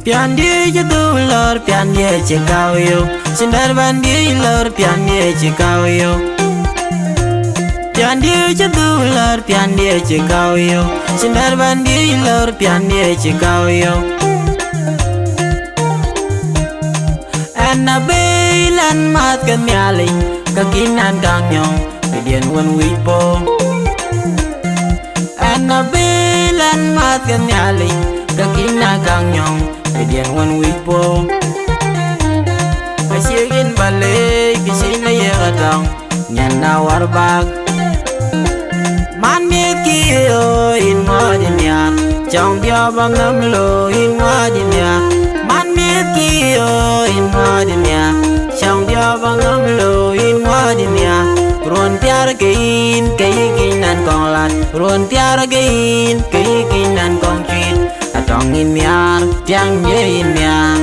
Piandi jatuh lor piandi cikau yo Sindar bandi lor piandi cikau yo Piandi jatuh lor piandi cikau yo Sindar bandi lor piandi cikau yo Anabilan mat kemialing kakinan kanyong Pidian wan wipo Anabilan mat kemialing kakinan kanyong Pidian wan wipo Pasigin balik kisina yegatang Nyan na warbag Manit kiyo in madinya Chong dia bangam lo in madinya Manit kiyo in madinya Chong dia bangam lo in madinya Ruan tiara kain kayikinan kong lat Ruan tiara kain kayikinan kong treat Atong in miar tiang ye in miar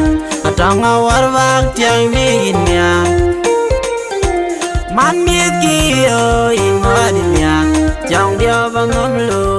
Atong awar wak tiang ye in miar Man miet kiyo in madinya Chong dia bangam lo